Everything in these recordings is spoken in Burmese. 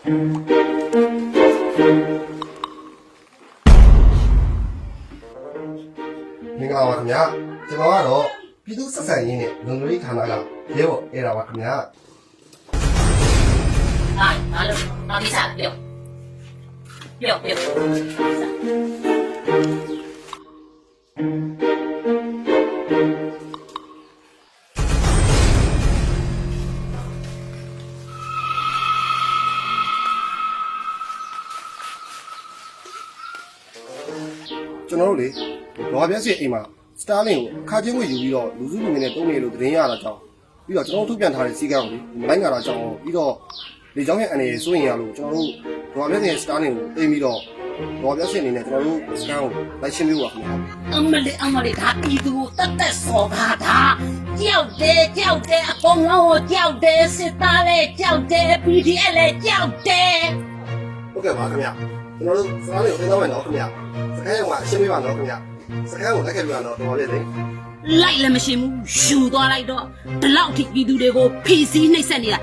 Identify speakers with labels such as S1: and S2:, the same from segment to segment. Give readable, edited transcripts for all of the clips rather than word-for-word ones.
S1: မင်္ဂလာပါခင်ဗျာကျွန်တော်ကတော့ပြည်သူ့ဆက်ဆံရေးနဲ့လုံခြုံရေးဌာနကရဲဘော်အဲ့ဒါပါခင်ဗျာ
S2: 哪了？哪里啥？不要，不要。
S1: ကျွန်တော်တို့လေဘာပြည့်စင်အိမ်မှာစတာလင်ကိုအခါချင်းဝင်ယူပြီးတော့လူစုလူငယ်နဲ့တုံးနေလို့သတင်းရတာကြောင့်ပြီးတော့ကျွန်တော်တို့ထုတ်ပြန်ထားတဲ့စီကံကိုမလိုက်ကြတာကြောင့်ပြီးတော့လေကြောင်းရဲ့အနေနဲ့စိုးရင်ရလို့ကျွန်တော်တို့ဘာပြည့်စင်စတာလင်ကိုတင်ပြီးတော့ဘာပြည့်စင်အနေနဲ့ကျွန်တော်တို့စကန်ကိုလိုက်ရှင်းပြပါခင်ဗျာ
S2: အမလေးဒါပြည်သူတက်စော်ပါဒါကြောက်တယ်အကုန်လုံးကိုကြောက်တယ်စစ်သားလည်းကြောက်တယ် PDF လည်းကြောက်တယ်
S1: ဟုတ်ကဲ့ပါခင်ဗျာကျွန်တော်တို့စတာလင်ကိုတင်တော့မယ်နော်ခင်ဗျာစကန်ရောမှာရှင်းပြပါနော်ခင်ဗျာစကန်ကိုလိုက်ခဲ့ပြပါနော်တော်ပါလေသိ
S2: လိုက်လည်းမရှိဘူးယူသွားလိုက်တော့ဒီလောက်ထိပြည်သူတွေကိုဖီစီးနှိပ်စက်နေတာ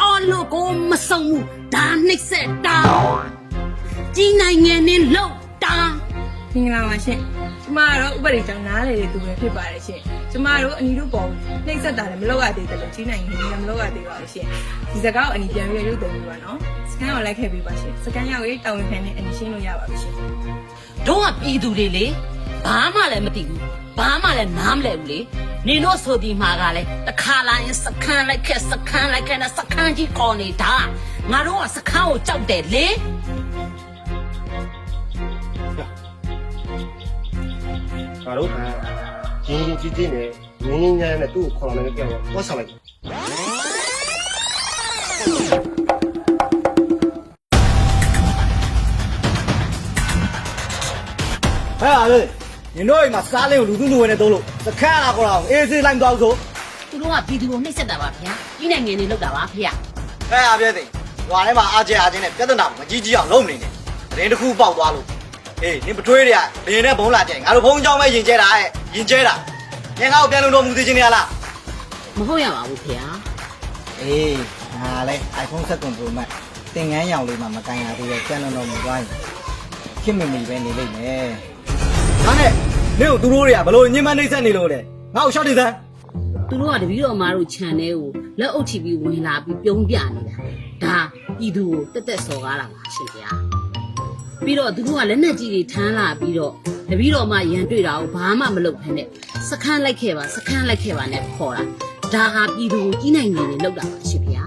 S2: အော်လို့ကိုမစုံဘူးဒါနှိပ်စက်တာကြီးနိုင်ငံနဲ့လောက်တာ
S3: မင်္ဂလာပါရှင်ကျမကတော့ဥပဒေကြောင့်နားလေတဲ့သူပဲဖြစ်ပါတယ်ရှင်ကျမတို့အနီတို့ပေါ်နှိပ်စက်တာလည်းမလုပ်ရသေးတယ်လို့ကြီးနိုင်ငံလည်းမလုပ်ရသေးပါဘူးရှင်ဒီစကားကိုအနီပြန်ပြီးရုပ်သွင်းပြီးပါနော်စကန်ကိုလိုက်ခဲ့ပြီးပါရှင်စကန်ရောက်ရေးတာဝန်ခံနဲ့အနီရှင်းလို့ရပါပြီရှင်
S2: တို့ကပြည်သူတွေလေဘာမှလည်းမသိဘူးဘာမှလည်းနားမလဲဘူးလေနေလို့ဆိုဒီမှာကလည်းတခါလာရင်စခန်းလိုက်ခဲ့နဲ့စခန်းကြီးခေါ်နေတာငါတို့ကစခန်းကိုကြောက်တယ်လေ
S1: ငါတို့ကရင်းကြီးနဲ့ငင်းနဲ့သူ့ကိုခေါ်လာတယ်ကြောက်တော့ဆက်လိုက်
S4: ဟဲ့လေညီတို့အိမ်မှာစားလေးကိုလူစုလူဝဲနဲ့သုံးလို့စခန်းလာခေါ်တာအေးစေးလိုက်သွားဆို
S2: သူတို့ကပြည်သူကိုနှိပ်စက်တာပါဗျာကြီးနိုင်ငံတွေလောက်တာပါဖေ
S4: ဟဲ့အားပြည့်သိရွာထဲမှာအားကျချင်းနဲ့ပြဿနာမကြီးကြီးအောင်လုပ်နေတယ်သတင်းတစ်ခုပေါက်သွားလို့အေးနင်ပထွေးတွေကဘင်းနဲ့ဘုံလာကျင်ငါတို့ဘုံကြောင်းပဲယင်ကျဲတာယင်ကျဲတာငါ့ကိုပြန်လုံတော်မူသေးချင်းနေရလား
S2: မဟုတ်ရပါဘူးဖေ
S4: အေးငါလဲ iPhone 7 Pro Max သင်ငန်းရောင်လေးမှာမကန်ရသေးတဲ့ပြန်လုံတော်မူသွားရင်ခင်မမီပဲနေလိမ့်မယ်ဒါနဲ့မင်းတို့သူတို့တွေကဘလို့ညင်မနှိမ့်ဆက်နေလို့လေငါ့ကိုရှောက်နေစမ်း
S2: သူတို့ကတပည့်တော်မားတို့ခြံထဲကိုလက်အုပ်ချပြီးဝင်လာပြီးပြုံးပြနေတာဒါပြည်သူကိုတက်စော်ကားတာပါရှင်ဗျာပြီးတော့သူတို့ကလက်နက်ကြီးတွေထမ်းလာပြီးတော့တပည့်တော်မှရန်တွေ့တာကိုဘာမှမလုပ်ဖ ೇನೆ စခန်းလိုက်ခဲ့ပါနဲ့ခေါ်တာဒါဟာပြည်သူကိုကြီးနိုင်ငံတွေလောက်တာပါရှင်ဗျာ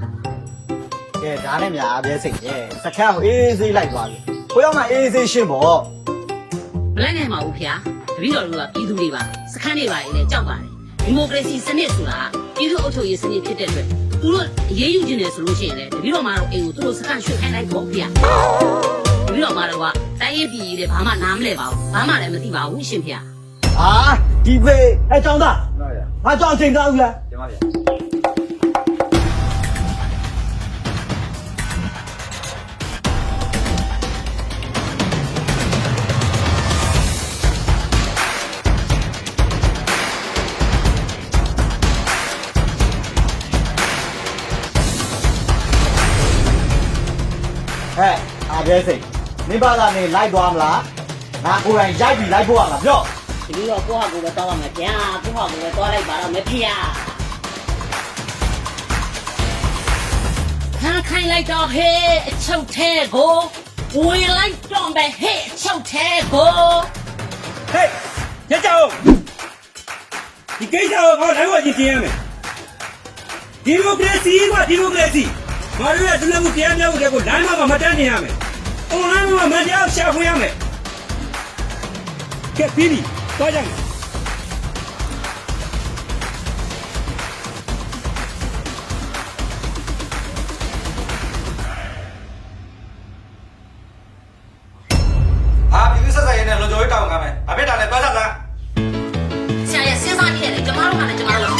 S4: ကဲဒါနဲ့များအားပြဲစိတ်ရဲ့စခန်းကိုအေးစေးလိုက်သွားပြီကိုရောက်မှအေးစေးရှင်းပေါ့
S2: မလိုက်နိုင်ပါဘူးဗျာတပည့်တော်တို့ကပြည်သူတွေပါစခန်းတွေပါလေကြောက်ပါတယ်ဒီမိုကရေစီစနစ်ဆိုတာပြည်သူ့အုပ်ချုပ်ရေးစနစ်ဖြစ်တဲ့အတွက်သူတို့အရေးယူခြင်းနဲ့ဆိုလို့ရှိရင်လေတပည့်တော်မှတော့အိမ်ကိုသူတို့စခန်းရွှေ့ခိုင်းလိုက်ပေါ့ဗျာတပည့်တော်မှတော့တိုင်းရေးပြည်ရေးဘာမှနားမလဲပါဘူးဘာမှလည်းမသိပါဘူးရှင်ဗျာ
S4: ဟာဒီဖေးကျောင်းသားငါကြောင်ချိန်သားဦးလားကျမဗျာဟဲ့အားပြဲစိတ်မင်းဘာသာနေလိုက်သွားမလားငါကိုယ်တိုင်ရိုက်ပြီးလိုက်ဖို့ရမှာပြော
S2: ဒီလိုတော့ကိုယ့်ဟာကိုယ်ပဲတောင်းရမယ်ဗျာကိုယ့်ဟာကိုယ်ပဲတောင်းလိုက်ပါတော့မဖေရခိုင်းလိုက်တော့ဟဲ့အချုပ်သေးကိုဝင်လိုက်တော့ပဲဟဲ့အချုပ်သေးကို
S5: ဟဲ့ညကြောင်ဒီကိစ္စကိုငါတိုင်းဝကြည့်ရမယ်ဒီမိုကရေစီကဒီမိုကရေစီငါတို့ရဲ့လူမှုတရားမျှတမှုတွေကိုလမ်းမမတန်းနေရမယ်။ online မှာမတရားရှာဖွေရမယ်။ကဲပြီးပြီ။သွားကြမယ်။
S4: ဟာပြည်သူ့ဆက်ဆံရေးနဲ့လုံခြုံရေးတောင်းခံမယ်။အဖေတာလည်းသွားကြလား
S2: ။ဆရာရဲ့စဉ်းစားကြည့်ရတယ်ကျွန်တော်တို့ကလည်းကျွန်တော်တို့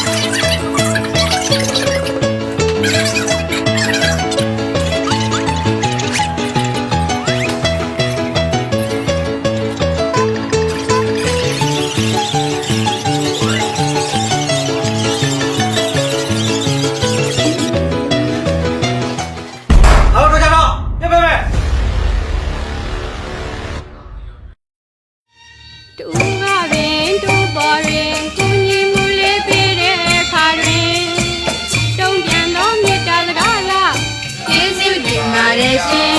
S6: တင်ပါတယ်ရှင်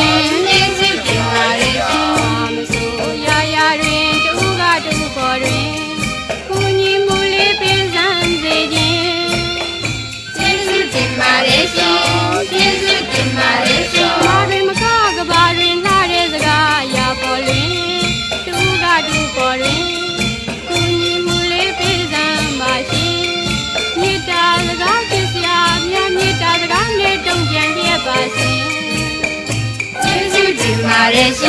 S6: ကျေးဇူးတင်ပါတယ်ရှင်မဆိုရာရာတွင်တူကတူပေါ်တွင်ကိုညီမူလေးပေးစမ်းစေခြင်းကျေးဇူးတင်ပါတယ်ရှင်ကျေးဇူးတင်ပါတယ်ရှင်ဘာတွင်မကကဘာတွင်လှတဲ့စကားရာပေါ်တွင်တူကတူပေါ်တွင်ကိုညီမူလေးပေးစမ်းပါရှင်မေတ္တာစကားဖြစ်စရာမြတ်မေတ္တာစကားနဲ့တုံ့ပြန်ပြပါစေကျေးဇူးတင်ပါတယ်ရှင်